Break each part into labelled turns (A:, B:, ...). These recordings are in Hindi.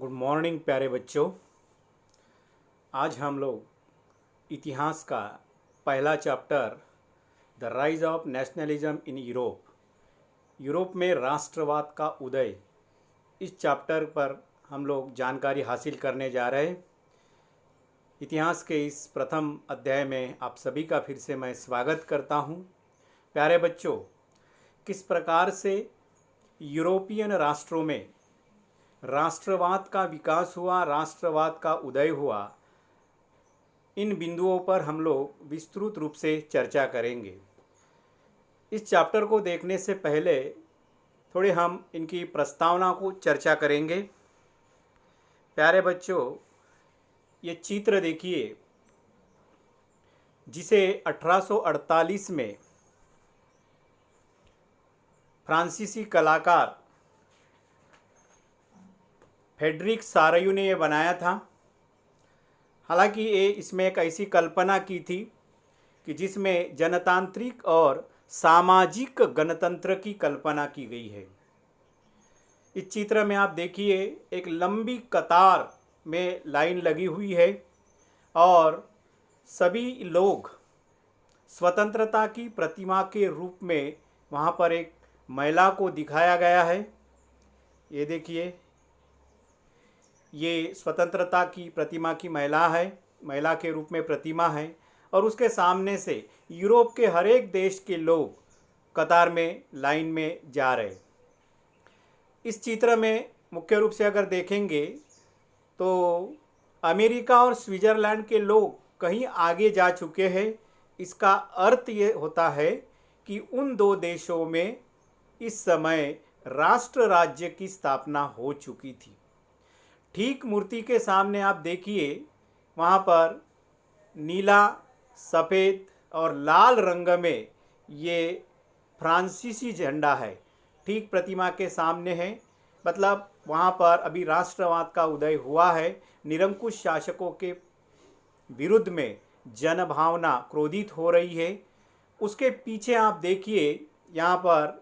A: गुड मॉर्निंग प्यारे बच्चों। आज हम लोग इतिहास का पहला chapter the rise of nationalism in Europe में राष्ट्रवाद का उदय, इस चैप्टर पर हम लोग जानकारी हासिल करने जा रहे हैं। इतिहास के इस प्रथम अध्याय में आप सभी का फिर से मैं स्वागत करता हूं। प्यारे बच्चों, किस प्रकार से यूरोपियन राष्ट्रों में राष्ट्रवाद का विकास हुआ, राष्ट्रवाद का उदय हुआ, इन बिंदुओं पर हम लोग विस्तृत रूप से चर्चा करेंगे। इस चैप्टर को देखने से पहले थोड़े हम इनकी प्रस्तावना को चर्चा करेंगे। प्यारे बच्चों, ये चित्र देखिए जिसे 1848 में फ्रांसीसी कलाकार फ्रेडरिक सारायू ने ये बनाया था। हालांकि ये इसमें एक ऐसी कल्पना की थी कि जिसमें जनतांत्रिक और सामाजिक गणतंत्र की कल्पना की गई है। इस चित्र में आप देखिए एक लंबी कतार में लाइन लगी हुई है और सभी लोग स्वतंत्रता की प्रतिमा के रूप में वहाँ पर एक महिला को दिखाया गया है। ये देखिए, ये स्वतंत्रता की प्रतिमा की महिला है, महिला के रूप में प्रतिमा है और उसके सामने से यूरोप के हर एक देश के लोग कतार में लाइन में जा रहे। इस चित्र में मुख्य रूप से अगर देखेंगे तो अमेरिका और स्विट्ज़रलैंड के लोग कहीं आगे जा चुके हैं। इसका अर्थ ये होता है कि उन दो देशों में इस समय राष्ट्र राज्य की स्थापना हो चुकी थी। ठीक मूर्ति के सामने आप देखिए, वहाँ पर नीला, सफ़ेद और लाल रंग में ये फ्रांसीसी झंडा है, ठीक प्रतिमा के सामने है। मतलब वहाँ पर अभी राष्ट्रवाद का उदय हुआ है। निरंकुश शासकों के विरुद्ध में जनभावना क्रोधित हो रही है। उसके पीछे आप देखिए, यहाँ पर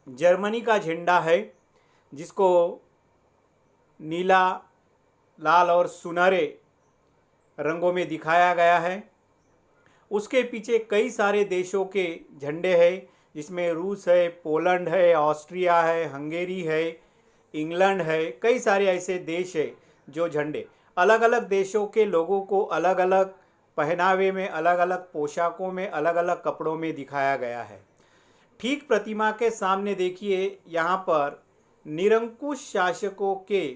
A: जर्मनी का झंडा है, जिसको नीला, लाल और सुनहरे रंगों में दिखाया गया है। उसके पीछे कई सारे देशों के झंडे हैं, जिसमें रूस है, पोलैंड है, ऑस्ट्रिया है, हंगेरी है, इंग्लैंड है। कई सारे ऐसे देश हैं जो झंडे, अलग अलग देशों के लोगों को अलग अलग पहनावे में, अलग अलग पोशाकों में, अलग अलग कपड़ों में दिखाया गया है। ठीक प्रतिमा के सामने देखिए, यहाँ पर निरंकुश शासकों के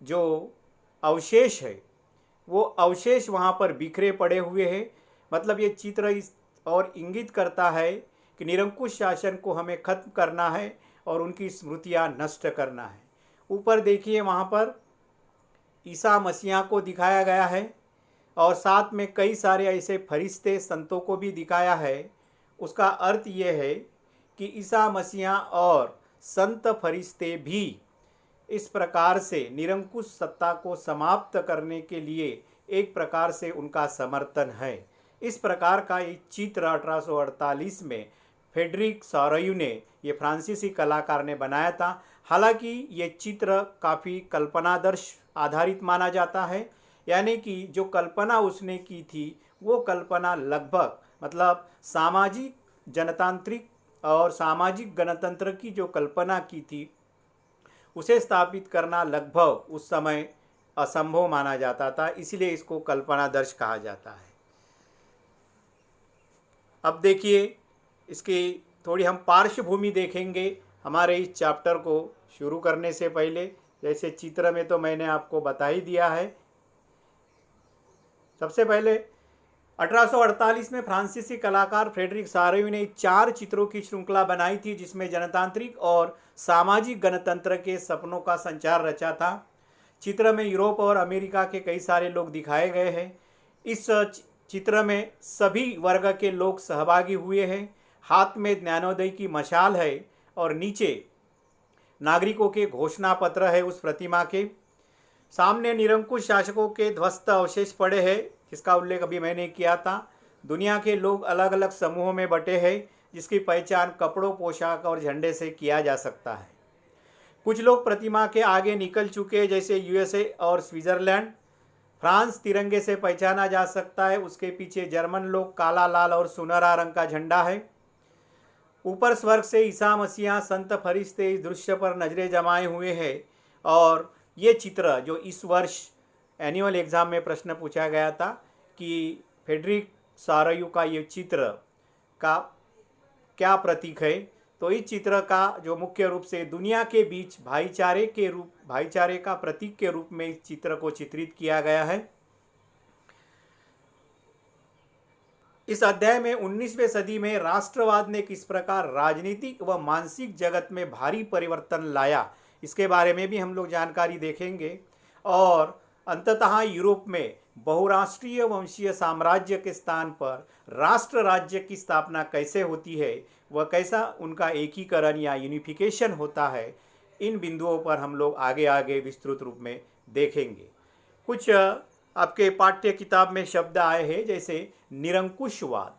A: जो अवशेष है, वो अवशेष वहाँ पर बिखरे पड़े हुए हैं। मतलब ये चित्र इस और इंगित करता है कि निरंकुश शासन को हमें खत्म करना है और उनकी स्मृतियाँ नष्ट करना है। ऊपर देखिए, वहाँ पर ईसा मसीहा को दिखाया गया है और साथ में कई सारे ऐसे फरिश्ते संतों को भी दिखाया है। उसका अर्थ ये है कि ईसा मसीहा और संत फरिश्ते भी इस प्रकार से निरंकुश सत्ता को समाप्त करने के लिए एक प्रकार से उनका समर्थन है। इस प्रकार का एक चित्र 1848 में फ्रेडरिक सारायू ने, ये फ्रांसीसी कलाकार ने बनाया था। हालांकि ये चित्र काफ़ी कल्पनादर्श आधारित माना जाता है, यानी कि जो कल्पना उसने की थी वो कल्पना लगभग मतलब सामाजिक जनतांत्रिक और सामाजिक गणतंत्र की जो कल्पना की थी उसे स्थापित करना लगभग उस समय असंभव माना जाता था, इसलिए इसको कल्पनादर्श कहा जाता है। अब देखिए, इसकी थोड़ी हम पार्श्वभूमि देखेंगे हमारे इस चैप्टर को शुरू करने से पहले। जैसे चित्र में तो मैंने आपको बता ही दिया है। सबसे पहले 1848 में फ्रांसीसी कलाकार फ्रेडरिक सारायू ने 4 चित्रों की श्रृंखला बनाई थी, जिसमें जनतांत्रिक और सामाजिक गणतंत्र के सपनों का संचार रचा था। चित्र में यूरोप और अमेरिका के कई सारे लोग दिखाए गए हैं। इस चित्र में सभी वर्ग के लोग सहभागी हुए हैं। हाथ में ज्ञानोदय की मशाल है और नीचे नागरिकों के घोषणा पत्र है। उस प्रतिमा के सामने निरंकुश शासकों के ध्वस्त अवशेष पड़े हैं, जिसका उल्लेख अभी मैंने किया था। दुनिया के लोग अलग अलग समूहों में बटे हैं, जिसकी पहचान कपड़ों, पोशाक और झंडे से किया जा सकता है। कुछ लोग प्रतिमा के आगे निकल चुके, जैसे यूएसए और स्विट्जरलैंड। फ्रांस तिरंगे से पहचाना जा सकता है, उसके पीछे जर्मन लोग काला, लाल और सुनहरा रंग का झंडा है। ऊपर स्वर्ग से ईसा मसीहा, संत फरिश्ते इस दृश्य पर नजरें जमाए हुए हैं। और ये चित्र जो इस वर्ष एनुअल एग्जाम में प्रश्न पूछा गया था कि फ्रेडरिक सारायू का ये चित्र का क्या प्रतीक है, तो इस चित्र का जो मुख्य रूप से दुनिया के बीच भाईचारे का प्रतीक के रूप में इस चित्र को चित्रित किया गया है। इस अध्याय में 19वीं सदी में राष्ट्रवाद ने किस प्रकार राजनीतिक व मानसिक जगत में भारी परिवर्तन लाया, इसके बारे में भी हम लोग जानकारी देखेंगे। और अंततः यूरोप में बहुराष्ट्रीय वंशीय साम्राज्य के स्थान पर राष्ट्र राज्य की स्थापना कैसे होती है, वह कैसा उनका एकीकरण या यूनिफिकेशन होता है, इन बिंदुओं पर हम लोग आगे आगे विस्तृत रूप में देखेंगे। कुछ आपके पाठ्य किताब में शब्द आए हैं, जैसे निरंकुशवाद।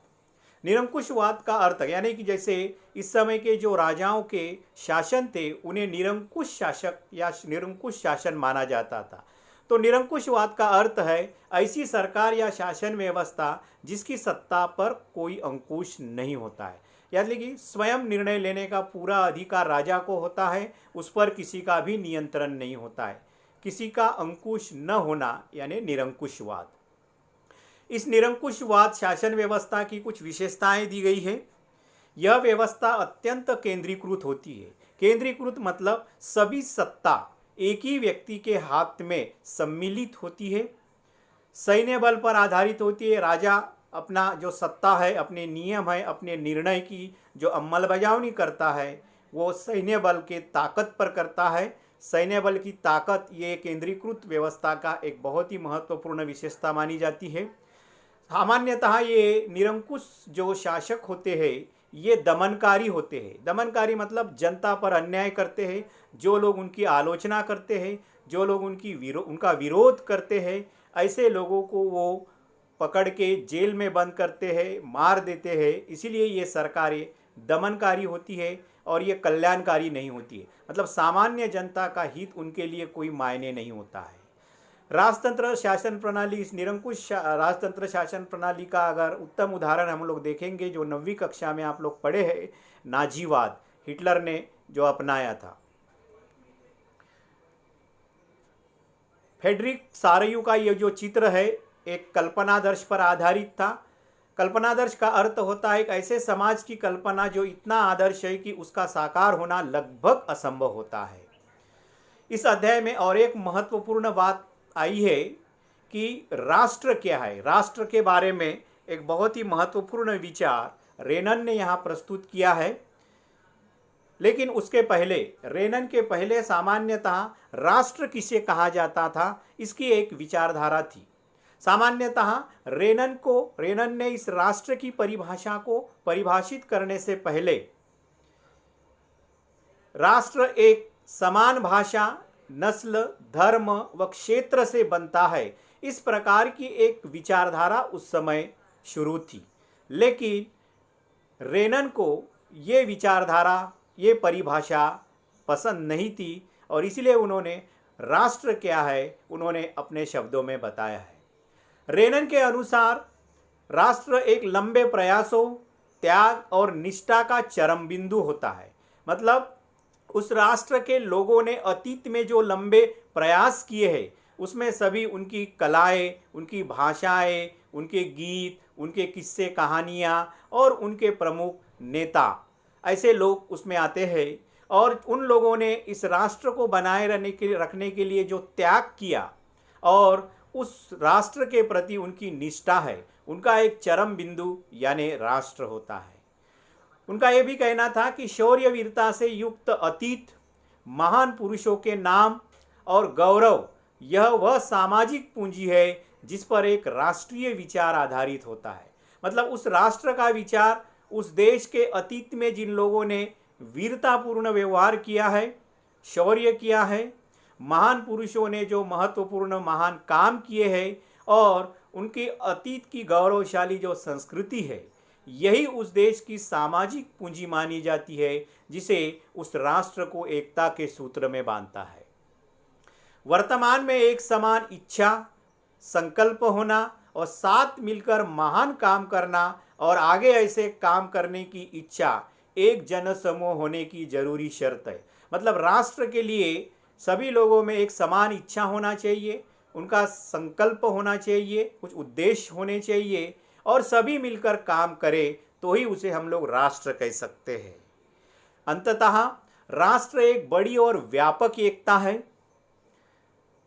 A: निरंकुशवाद का अर्थ यानी कि जैसे इस समय के जो राजाओं के शासन थे उन्हें निरंकुश शासक या निरंकुश शासन माना जाता था। तो निरंकुशवाद का अर्थ है ऐसी सरकार या शासन व्यवस्था जिसकी सत्ता पर कोई अंकुश नहीं होता है, यानी कि स्वयं निर्णय लेने का पूरा अधिकार राजा को होता है, उस पर किसी का भी नियंत्रण नहीं होता है, किसी का अंकुश न होना यानी निरंकुशवाद। इस निरंकुशवाद शासन व्यवस्था की कुछ विशेषताएं दी गई है। यह व्यवस्था अत्यंत केंद्रीकृत होती है। केंद्रीकृत मतलब सभी सत्ता एक ही व्यक्ति के हाथ में सम्मिलित होती है, सैन्य बल पर आधारित होती है। राजा अपना जो सत्ता है, अपने नियम है, अपने निर्णय की जो अमलबजावनी करता है वो सैन्य बल के ताकत पर करता है। सैन्य बल की ताकत ये केंद्रीकृत व्यवस्था का एक बहुत ही महत्वपूर्ण विशेषता मानी जाती है। सामान्यतः ये निरंकुश जो शासक होते हैं ये दमनकारी होते हैं। दमनकारी मतलब जनता पर अन्याय करते हैं, जो लोग उनकी आलोचना करते हैं, जो लोग उनका विरोध करते हैं, ऐसे लोगों को वो पकड़ के जेल में बंद करते हैं, मार देते हैं। इसीलिए ये सरकारें दमनकारी होती है और ये कल्याणकारी नहीं होती है, मतलब सामान्य जनता का हित उनके लिए कोई मायने नहीं होता है। राजतंत्र शासन प्रणाली, इस निरंकुश राजतंत्र शासन प्रणाली का अगर उत्तम उदाहरण हम लोग देखेंगे जो 9वीं कक्षा में आप लोग पढ़े हैं, नाजीवाद, हिटलर ने जो अपनाया था। फ्रेडरिक सारायू का ये जो चित्र है एक कल्पनादर्श पर आधारित था। कल्पनादर्श का अर्थ होता है एक ऐसे समाज की कल्पना जो इतना आदर्श है कि उसका साकार होना लगभग असंभव होता है। इस अध्याय में और एक महत्वपूर्ण बात आई है कि राष्ट्र क्या है। राष्ट्र के बारे में एक बहुत ही महत्वपूर्ण विचार रेनन ने यहाँ प्रस्तुत किया है। लेकिन उसके पहले, रेनन के पहले सामान्यतः राष्ट्र किसे कहा जाता था इसकी एक विचारधारा थी। सामान्यतः रेनन ने इस राष्ट्र की परिभाषा को परिभाषित करने से पहले राष्ट्र एक समान भाषा, नस्ल, धर्म व क्षेत्र से बनता है, इस प्रकार की एक विचारधारा उस समय शुरू थी। लेकिन रेनन को ये विचारधारा, ये परिभाषा पसंद नहीं थी और इसलिए उन्होंने राष्ट्र क्या है उन्होंने अपने शब्दों में बताया है। रेनन के अनुसार राष्ट्र एक लंबे प्रयासों, त्याग और निष्ठा का चरम बिंदु होता है। मतलब उस राष्ट्र के लोगों ने अतीत में जो लंबे प्रयास किए हैं उसमें सभी उनकी कलाएं, उनकी भाषाएं, उनके गीत, उनके किस्से कहानियाँ और उनके प्रमुख नेता, ऐसे लोग उसमें आते हैं। और उन लोगों ने इस राष्ट्र को बनाए रखने के लिए जो त्याग किया और उस राष्ट्र के प्रति उनकी निष्ठा है, उनका एक चरम बिंदु यानी राष्ट्र होता है। उनका यह भी कहना था कि शौर्य वीरता से युक्त अतीत, महान पुरुषों के नाम और गौरव, यह वह सामाजिक पूंजी है जिस पर एक राष्ट्रीय विचार आधारित होता है। मतलब उस राष्ट्र का विचार उस देश के अतीत में जिन लोगों ने वीरतापूर्ण व्यवहार किया है, शौर्य किया है, महान पुरुषों ने जो महत्वपूर्ण महान काम किए हैं और उनके अतीत की गौरवशाली जो संस्कृति है, यही उस देश की सामाजिक पूंजी मानी जाती है, जिसे उस राष्ट्र को एकता के सूत्र में बांधता है। वर्तमान में एक समान इच्छा, संकल्प होना और साथ मिलकर महान काम करना और आगे ऐसे काम करने की इच्छा एक जन समूह होने की जरूरी शर्त है। मतलब राष्ट्र के लिए सभी लोगों में एक समान इच्छा होना चाहिए, उनका संकल्प होना चाहिए, कुछ उद्देश्य होने चाहिए और सभी मिलकर काम करें तो ही उसे हम लोग राष्ट्र कह सकते हैं। अंततः राष्ट्र एक बड़ी और व्यापक एकता है।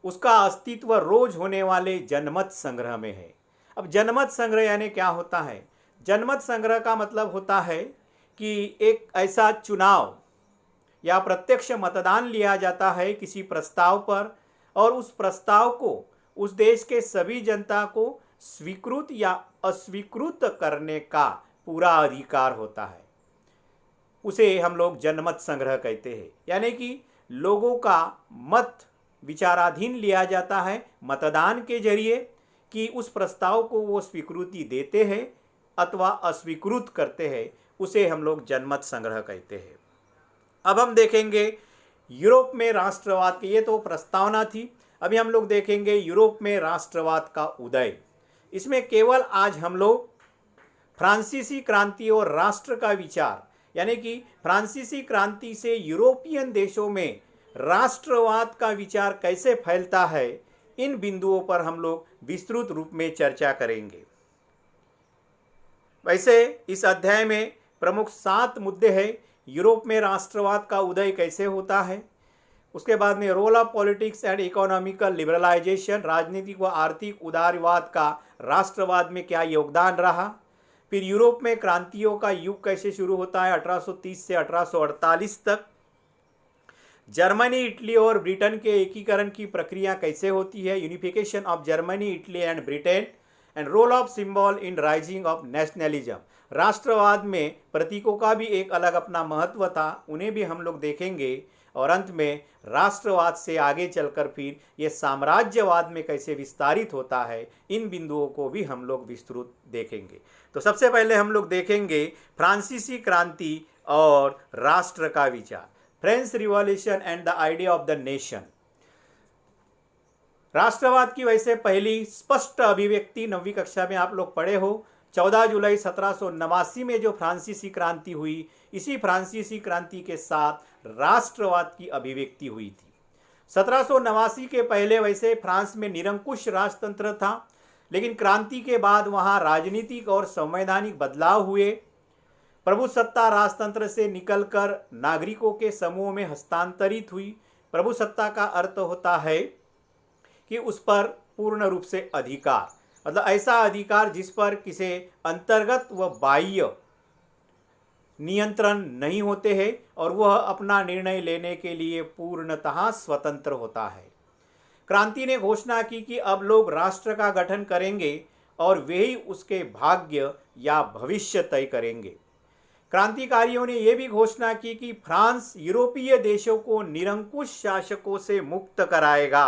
A: उसका अस्तित्व रोज होने वाले जनमत संग्रह में है। अब जनमत संग्रह यानी क्या होता है? जनमत संग्रह का मतलब होता है कि एक ऐसा चुनाव या प्रत्यक्ष मतदान लिया जाता है किसी प्रस्ताव पर और उस प्रस्ताव को उस देश के सभी जनता को स्वीकृत या अस्वीकृत करने का पूरा अधिकार होता है। उसे हम लोग जनमत संग्रह कहते हैं। यानी कि लोगों का मत विचाराधीन लिया जाता है मतदान के जरिए कि उस प्रस्ताव को वो स्वीकृति देते हैं अथवा अस्वीकृत करते हैं। उसे हम लोग जनमत संग्रह कहते हैं। अब हम देखेंगे यूरोप में राष्ट्रवाद की, ये तो प्रस्तावना थी। अभी हम लोग देखेंगे यूरोप में राष्ट्रवाद का उदय। इसमें केवल आज हम लोग फ्रांसीसी क्रांति और राष्ट्र का विचार, यानी कि फ्रांसीसी क्रांति से यूरोपियन देशों में राष्ट्रवाद का विचार कैसे फैलता है, इन बिंदुओं पर हम लोग विस्तृत रूप में चर्चा करेंगे। वैसे इस अध्याय में प्रमुख 7 मुद्दे हैं। यूरोप में राष्ट्रवाद का उदय कैसे होता है, उसके बाद में role of politics and economical liberalisation, राजनीतिक व आर्थिक उदारवाद का राष्ट्रवाद में क्या योगदान रहा, फिर यूरोप में क्रांतियों का युग कैसे शुरू होता है 1830 से 1848 तक, जर्मनी, इटली और ब्रिटेन के एकीकरण की प्रक्रिया कैसे होती है, unification of Germany, Italy and Britain, and role of symbol in rising of nationalism. राष्ट्रवाद में प्रतीकों का भी एक अलग अपना महत्व था, उन्हें भी हम लोग देखेंगे। और अंत में राष्ट्रवाद से आगे चलकर फिर ये साम्राज्यवाद में कैसे विस्तारित होता है, इन बिंदुओं को भी हम लोग विस्तृत देखेंगे। तो सबसे पहले हम लोग देखेंगे फ्रांसीसी क्रांति और राष्ट्र का विचार, French revolution and the idea of the nation. राष्ट्रवाद की वैसे पहली स्पष्ट अभिव्यक्ति 9वीं कक्षा में आप लोग पढ़े हो। 14 जुलाई 1789 में जो फ्रांसीसी क्रांति हुई, इसी फ्रांसीसी क्रांति के साथ राष्ट्रवाद की अभिव्यक्ति हुई थी। 1789 के पहले वैसे फ्रांस में निरंकुश राजतंत्र था, लेकिन क्रांति के बाद वहाँ राजनीतिक और संवैधानिक बदलाव हुए। प्रभुसत्ता राजतंत्र से निकलकर नागरिकों के समूह में हस्तांतरित हुई। प्रभुसत्ता का अर्थ होता है कि उस पर पूर्ण रूप से अधिकार, मतलब ऐसा अधिकार जिस पर किसी अंतर्गत व बाह्य नियंत्रण नहीं होते हैं और वह अपना निर्णय लेने के लिए पूर्णतः स्वतंत्र होता है। क्रांति ने घोषणा की कि अब लोग राष्ट्र का गठन करेंगे और वे ही उसके भाग्य या भविष्य तय करेंगे। क्रांतिकारियों ने यह भी घोषणा की कि फ्रांस यूरोपीय देशों को निरंकुश शासकों से मुक्त कराएगा,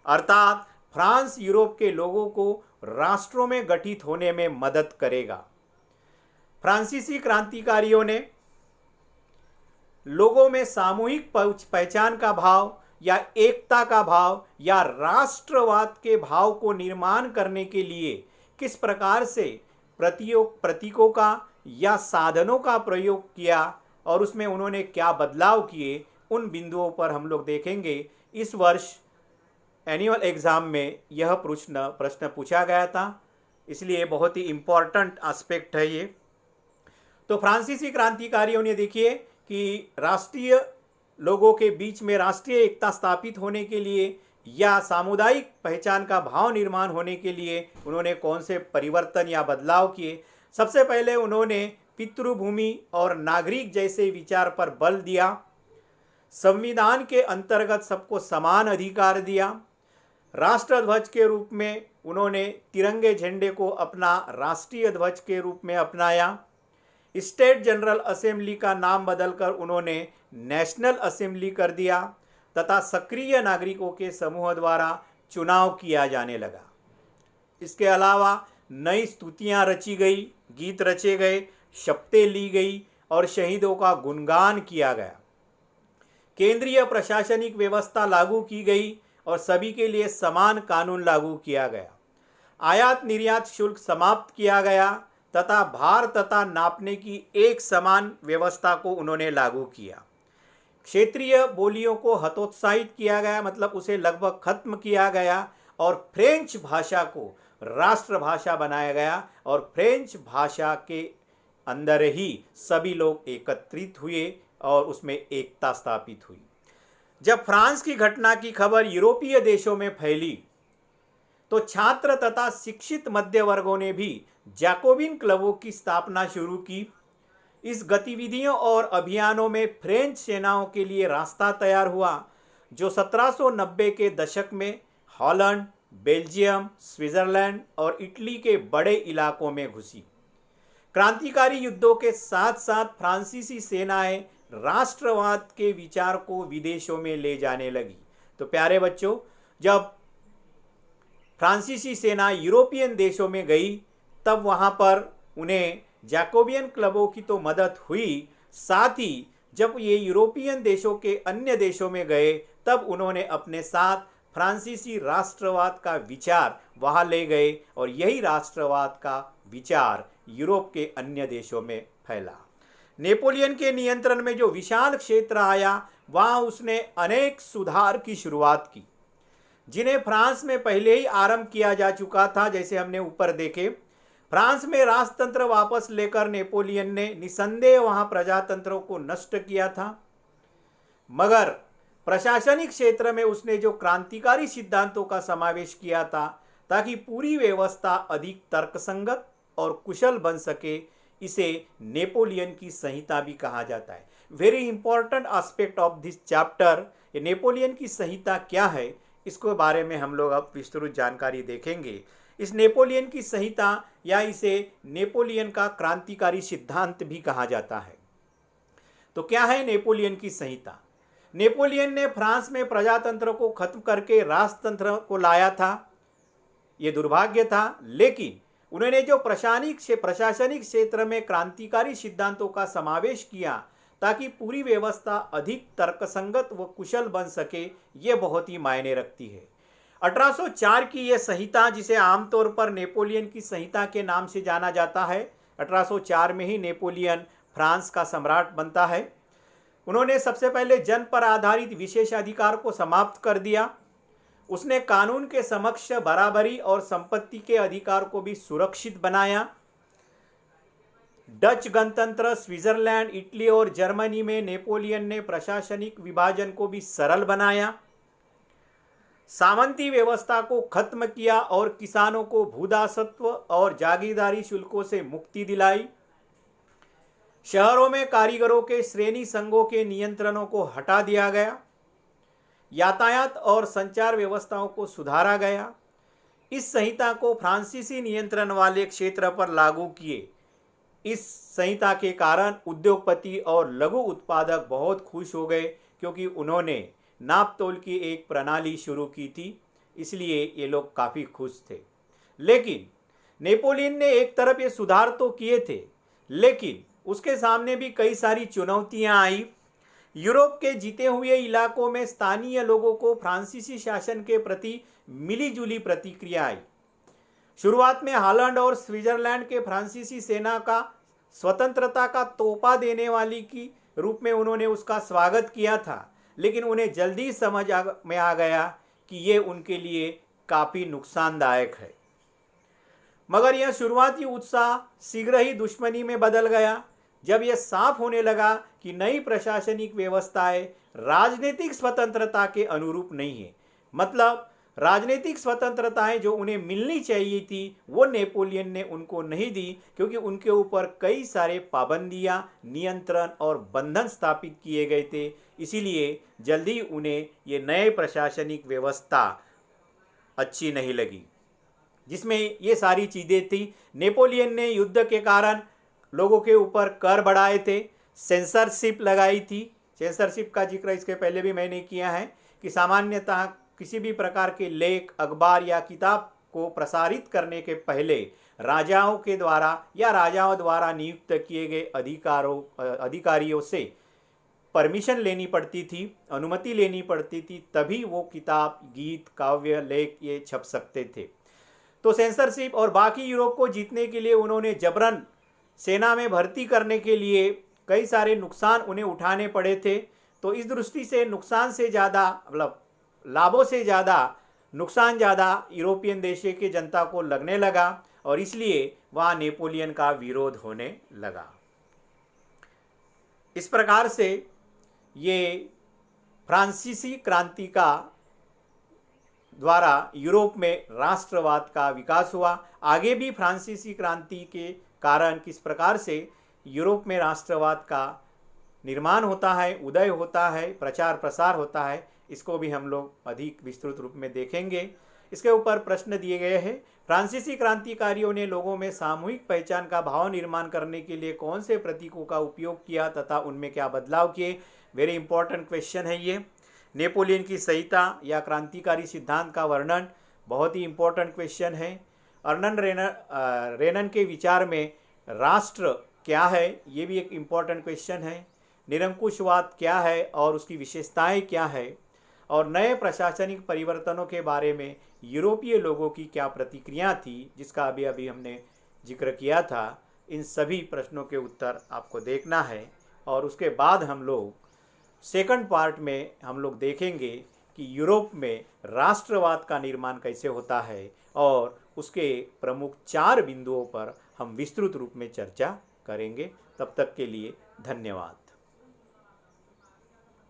A: अर्थात फ्रांस यूरोप के लोगों को राष्ट्रों में गठित होने में मदद करेगा। फ्रांसीसी क्रांतिकारियों ने लोगों में सामूहिक पहचान का भाव या एकता का भाव या राष्ट्रवाद के भाव को निर्माण करने के लिए किस प्रकार से प्रतीकों का या साधनों का प्रयोग किया और उसमें उन्होंने क्या बदलाव किए, उन बिंदुओं पर हम लोग देखेंगे। इस वर्ष एनुअल एग्ज़ाम में यह प्रश्न पूछा गया था, इसलिए बहुत ही इम्पॉर्टेंट एस्पेक्ट है ये। तो फ्रांसीसी क्रांतिकारियों ने देखिए कि राष्ट्रीय लोगों के बीच में राष्ट्रीय एकता स्थापित होने के लिए या सामुदायिक पहचान का भाव निर्माण होने के लिए उन्होंने कौन से परिवर्तन या बदलाव किए। सबसे पहले उन्होंने पितृभूमि और नागरिक जैसे विचार पर बल दिया। संविधान के अंतर्गत सबको समान अधिकार दिया। राष्ट्रध्वज के रूप में उन्होंने तिरंगे झंडे को अपना राष्ट्रीय ध्वज के रूप में अपनाया। स्टेट जनरल असेंबली का नाम बदलकर उन्होंने नेशनल असेंबली कर दिया तथा सक्रिय नागरिकों के समूह द्वारा चुनाव किया जाने लगा। इसके अलावा नई स्तुतियाँ रची गई गीत रचे गए, शपथें ली गई और शहीदों का गुणगान किया गया। केंद्रीय प्रशासनिक व्यवस्था लागू की गई और सभी के लिए समान कानून लागू किया गया। आयात निर्यात शुल्क समाप्त किया गया तथा भार तथा नापने की एक समान व्यवस्था को उन्होंने लागू किया। क्षेत्रीय बोलियों को हतोत्साहित किया गया, मतलब उसे लगभग खत्म किया गया और फ्रेंच भाषा को राष्ट्रभाषा बनाया गया और फ्रेंच भाषा के अंदर ही सभी लोग एकत्रित हुए और उसमें एकता स्थापित हुई। जब फ्रांस की घटना की खबर यूरोपीय देशों में फैली तो छात्र तथा शिक्षित मध्य वर्गों ने भी जैकोबिन क्लबों की स्थापना शुरू की। इस गतिविधियों और अभियानों में फ्रेंच सेनाओं के लिए रास्ता तैयार हुआ, जो 1790 के दशक में हॉलैंड, बेल्जियम, स्विट्जरलैंड और इटली के बड़े इलाकों में घुसी। क्रांतिकारी युद्धों के साथ साथ फ्रांसीसी सेनाएं राष्ट्रवाद के विचार को विदेशों में ले जाने लगी। तो प्यारे बच्चों, जब फ्रांसीसी सेना यूरोपियन देशों में गई तब वहां पर उन्हें जैकोबियन क्लबों की तो मदद हुई, साथ ही जब ये यूरोपियन देशों के अन्य देशों में गए तब उन्होंने अपने साथ फ्रांसीसी राष्ट्रवाद का विचार वहां ले गए और यही राष्ट्रवाद का विचार यूरोप के अन्य देशों में फैला। नेपोलियन के नियंत्रण में जो विशाल क्षेत्र आया वहां उसने अनेक सुधार की शुरुआत की, जिन्हें फ्रांस में पहले ही आरंभ किया जा चुका था। जैसे हमने ऊपर देखे, फ्रांस में राजतंत्र वापस लेकर नेपोलियन ने निसंदेह वहां प्रजातंत्रों को नष्ट किया था, मगर प्रशासनिक क्षेत्र में उसने जो क्रांतिकारी सिद्धांतों का समावेश किया था ताकि पूरी व्यवस्था अधिक तर्कसंगत और कुशल बन सके, इसे नेपोलियन की संहिता भी कहा जाता है। Very important aspect of this chapter, ये नेपोलियन की संहिता क्या है, इसके बारे में हम लोग अब विस्तृत जानकारी देखेंगे। इस नेपोलियन की संहिता या इसे नेपोलियन का क्रांतिकारी सिद्धांत भी कहा जाता है। तो क्या है नेपोलियन की संहिता? नेपोलियन ने फ्रांस में प्रजातंत्र को खत्म करके राजतंत्र को लाया था, ये दुर्भाग्य था, लेकिन उन्होंने जो प्रशासनिक क्षेत्र में क्रांतिकारी सिद्धांतों का समावेश किया ताकि पूरी व्यवस्था अधिक तर्कसंगत व कुशल बन सके, ये बहुत ही मायने रखती है। 1804 की यह संहिता, जिसे आमतौर पर नेपोलियन की संहिता के नाम से जाना जाता है, 1804 में ही नेपोलियन फ्रांस का सम्राट बनता है। उन्होंने सबसे पहले जन पर आधारित विशेषाधिकार को समाप्त कर दिया। उसने कानून के समक्ष बराबरी और संपत्ति के अधिकार को भी सुरक्षित बनाया। डच गणतंत्र, स्विट्जरलैंड, इटली और जर्मनी में नेपोलियन ने प्रशासनिक विभाजन को भी सरल बनाया। सामंती व्यवस्था को खत्म किया और किसानों को भूदासत्व और जागीरदारी शुल्कों से मुक्ति दिलाई। शहरों में कारीगरों के श्रेणी संघों के नियंत्रणों को हटा दिया गया। यातायात और संचार व्यवस्थाओं को सुधारा गया। इस संहिता को फ्रांसीसी नियंत्रण वाले क्षेत्र पर लागू किए। इस संहिता के कारण उद्योगपति और लघु उत्पादक बहुत खुश हो गए, क्योंकि उन्होंने नापतोल की एक प्रणाली शुरू की थी, इसलिए ये लोग काफ़ी खुश थे। लेकिन नेपोलियन ने एक तरफ ये सुधार तो किए थे, लेकिन उसके सामने भी कई सारी चुनौतियां आई। यूरोप के जीते हुए इलाकों में स्थानीय लोगों को फ्रांसीसी शासन के प्रति मिलीजुली प्रतिक्रिया आई। शुरुआत में हॉलैंड और स्विट्जरलैंड के फ्रांसीसी सेना का स्वतंत्रता का तोहफा देने वाली की रूप में उन्होंने उसका स्वागत किया था, लेकिन उन्हें जल्दी समझ में आ गया कि ये उनके लिए काफ़ी नुकसानदायक है। मगर यह शुरुआती उत्साह शीघ्र ही दुश्मनी में बदल गया, जब यह साफ होने लगा कि नई प्रशासनिक व्यवस्थाएं राजनीतिक स्वतंत्रता के अनुरूप नहीं है। मतलब राजनीतिक स्वतंत्रताएं जो उन्हें मिलनी चाहिए थी वो नेपोलियन ने उनको नहीं दी, क्योंकि उनके ऊपर कई सारे पाबंदियां, नियंत्रण और बंधन स्थापित किए गए थे। इसीलिए जल्दी उन्हें ये नए प्रशासनिक व्यवस्था अच्छी नहीं लगी, जिसमें ये सारी चीज़ें थी। नेपोलियन ने युद्ध के कारण लोगों के ऊपर कर बढ़ाए थे, सेंसरशिप लगाई थी। सेंसरशिप का जिक्र इसके पहले भी मैंने किया है कि सामान्यतः किसी भी प्रकार के लेख, अखबार या किताब को प्रसारित करने के पहले राजाओं के द्वारा या राजाओं द्वारा नियुक्त किए गए अधिकारियों से परमिशन लेनी पड़ती थी, अनुमति लेनी पड़ती थी, तभी वो किताब, गीत, काव्य, लेख ये छप सकते थे। तो सेंसरशिप और बाकी यूरोप को जीतने के लिए उन्होंने जबरन सेना में भर्ती करने के लिए कई सारे नुकसान उन्हें उठाने पड़े थे। तो इस दृष्टि से नुकसान से ज़्यादा, मतलब लाभों से ज़्यादा नुकसान ज़्यादा यूरोपियन देशों की जनता को लगने लगा और इसलिए वहाँ नेपोलियन का विरोध होने लगा। इस प्रकार से ये फ्रांसीसी क्रांति का द्वारा यूरोप में राष्ट्रवाद का विकास हुआ। आगे भी फ्रांसीसी क्रांति के कारण किस प्रकार से यूरोप में राष्ट्रवाद का निर्माण होता है, उदय होता है, प्रचार प्रसार होता है, इसको भी हम लोग अधिक विस्तृत रूप में देखेंगे। इसके ऊपर प्रश्न दिए गए हैं। फ्रांसीसी क्रांतिकारियों ने लोगों में सामूहिक पहचान का भाव निर्माण करने के लिए कौन से प्रतीकों का उपयोग किया तथा उनमें क्या बदलाव किए? वेरी इंपॉर्टेंट क्वेश्चन है ये। नेपोलियन की संहिता या क्रांतिकारी सिद्धांत का वर्णन बहुत ही इंपॉर्टेंट क्वेश्चन है। अर्नन रेनन के विचार में राष्ट्र क्या है, ये भी एक इम्पॉर्टेंट क्वेश्चन है। निरंकुशवाद क्या है और उसकी विशेषताएं क्या है, और नए प्रशासनिक परिवर्तनों के बारे में यूरोपीय लोगों की क्या प्रतिक्रिया थी, जिसका अभी अभी हमने जिक्र किया था। इन सभी प्रश्नों के उत्तर आपको देखना है और उसके बाद हम लोग सेकंड पार्ट में हम लोग देखेंगे कि यूरोप में राष्ट्रवाद का निर्माण कैसे होता है और उसके प्रमुख 4 बिंदुओं पर हम विस्तृत रूप में चर्चा करेंगे। तब तक के लिए धन्यवाद।